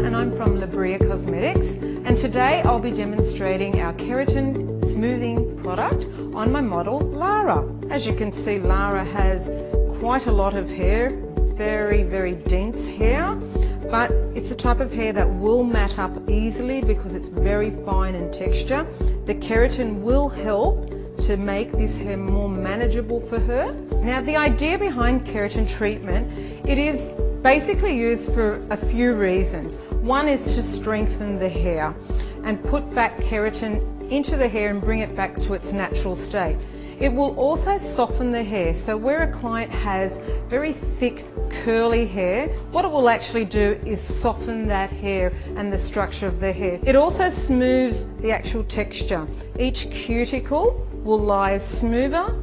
and I'm from Labria Cosmetics, and today I'll be demonstrating our keratin smoothing product on my model Lara. As you can see, Lara has quite a lot of hair, very dense hair, but it's the type of hair that will mat up easily because it's very fine in texture. The keratin will help to make this hair more manageable for her. Now, the idea behind keratin treatment, it is basically used for a few reasons. One is to strengthen the hair and put back keratin into the hair and bring it back to its natural state. It will also soften the hair, so where a client has very thick curly hair, what it will actually do is soften that hair and the structure of the hair. It also smooths the actual texture. Each cuticle will lie smoother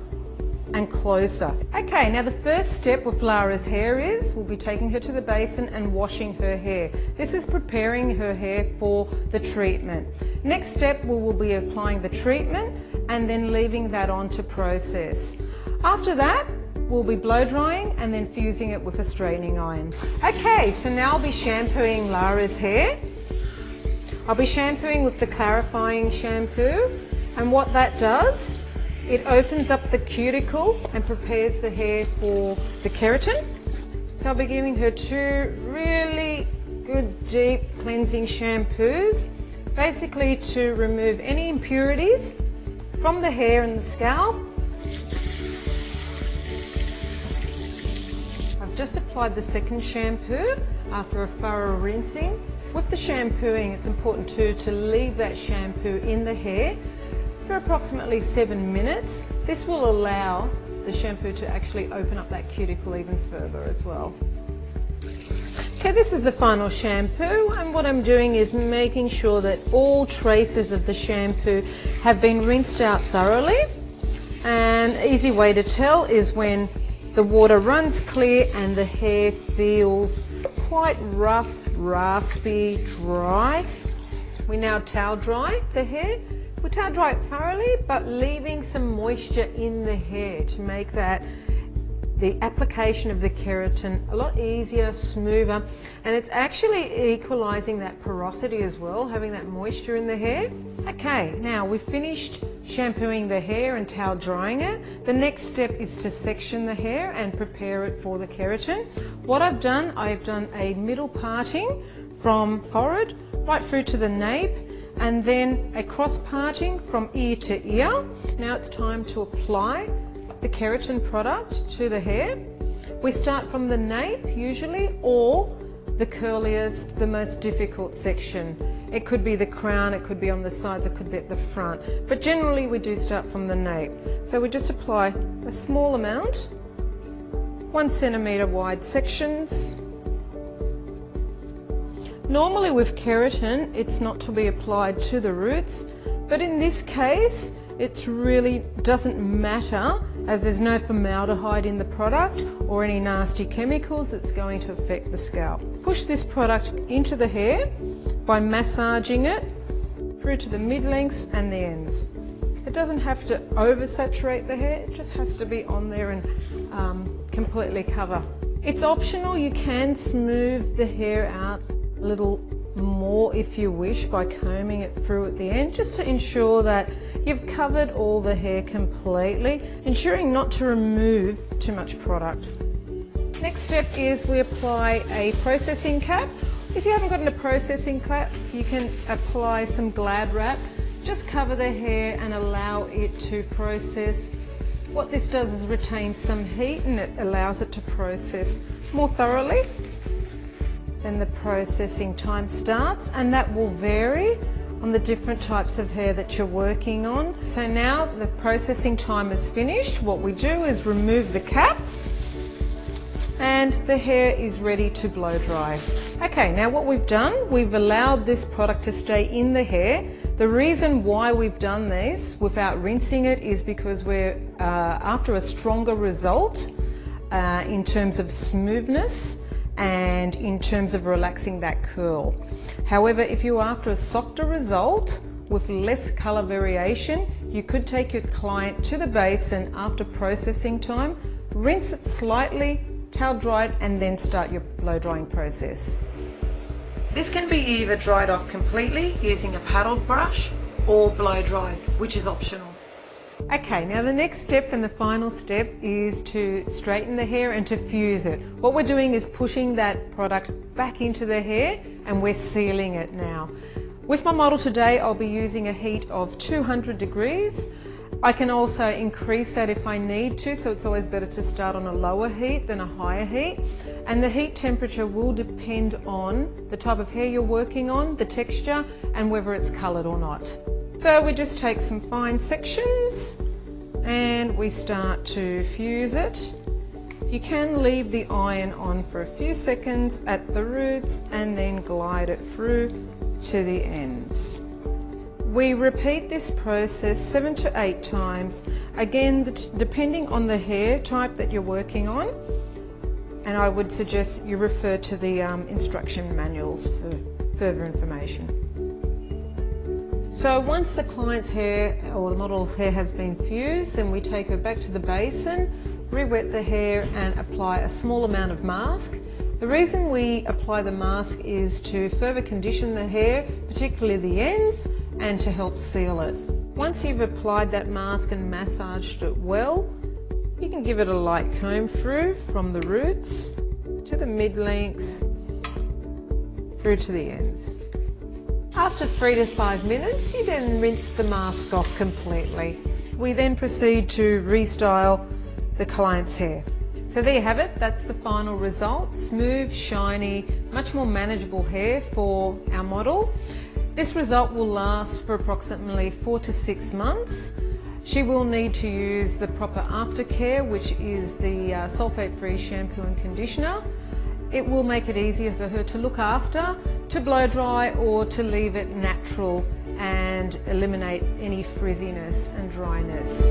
and closer. Okay, now the first step with Lara's hair is we'll be taking her to the basin and washing her hair. This is preparing her hair for the treatment. Next step, we will be applying the treatment and then leaving that on to process. After that, we'll be blow drying and then fusing it with a straightening iron. Okay, so now I'll be shampooing Lara's hair. I'll be shampooing with the clarifying shampoo, and what that does, it opens up the cuticle and prepares the hair for the keratin. So I'll be giving her two really good deep cleansing shampoos, basically to remove any impurities from the hair and the scalp. I've just applied the second shampoo after a thorough rinsing. With the shampooing, it's important too to leave that shampoo in the hair for approximately 7 minutes. This will allow the shampoo to actually open up that cuticle even further as well. Okay, this is the final shampoo, and what I'm doing is making sure that all traces of the shampoo have been rinsed out thoroughly. And an easy way to tell is when the water runs clear and the hair feels quite rough, raspy, dry. We now towel dry the hair. We towel dry it thoroughly, but leaving some moisture in the hair to make the application of the keratin a lot easier, smoother, and it's actually equalizing that porosity as well, having that moisture in the hair. Okay, now we've finished shampooing the hair and towel drying it. The next step is to section the hair and prepare it for the keratin. What I've done a middle parting from forehead right through to the nape, and then a cross parting from ear to ear. Now it's time to apply the keratin product to the hair. We start from the nape usually, or the curliest, the most difficult section. It could be the crown, it could be on the sides, it could be at the front, but generally we do start from the nape. So we just apply a small amount, 1 centimetre wide sections. Normally with keratin, it's not to be applied to the roots, but in this case, it really doesn't matter as there's no formaldehyde in the product or any nasty chemicals that's going to affect the scalp. Push this product into the hair by massaging it through to the mid-lengths and the ends. It doesn't have to oversaturate the hair, it just has to be on there and completely cover. It's optional, you can smooth the hair out a little more if you wish by combing it through at the end, just to ensure that you've covered all the hair completely, ensuring not to remove too much product. Next step is we apply a processing cap. If you haven't got a processing cap, you can apply some Glad wrap. Just cover the hair and allow it to process. What this does is retain some heat and it allows it to process more thoroughly. Then the processing time starts, and that will vary on the different types of hair that you're working on. So now the processing time is finished. What we do is remove the cap and the hair is ready to blow dry. Okay, now what we've done, we've allowed this product to stay in the hair. The reason why we've done this without rinsing it is because we're after a stronger result in terms of smoothness and in terms of relaxing that curl. However, if you're after a softer result with less colour variation, you could take your client to the basin after processing time, rinse it slightly, towel dry it, and then start your blow drying process. This can be either dried off completely using a paddle brush or blow dried, which is optional. Okay, now the next step and the final step is to straighten the hair and to fuse it. What we're doing is pushing that product back into the hair and we're sealing it now. With my model today, I'll be using a heat of 200 degrees. I can also increase that if I need to, so it's always better to start on a lower heat than a higher heat. And the heat temperature will depend on the type of hair you're working on, the texture, and whether it's coloured or not. So we just take some fine sections and we start to fuse it. You can leave the iron on for a few seconds at the roots and then glide it through to the ends. We repeat this process 7 to 8 times, again depending on the hair type that you're working on, and I would suggest you refer to the instruction manuals for further information. So once the client's hair or the model's hair has been fused, then we take her back to the basin, re-wet the hair and apply a small amount of mask. The reason we apply the mask is to further condition the hair, particularly the ends, and to help seal it. Once you've applied that mask and massaged it well, you can give it a light comb through from the roots to the mid-lengths through to the ends. After 3 to 5 minutes, you then rinse the mask off completely. We then proceed to restyle the client's hair. So there you have it, that's the final result. Smooth, shiny, much more manageable hair for our model. This result will last for approximately 4 to 6 months. She will need to use the proper aftercare, which is the sulfate-free shampoo and conditioner. It will make it easier for her to look after, to blow dry, or to leave it natural and eliminate any frizziness and dryness.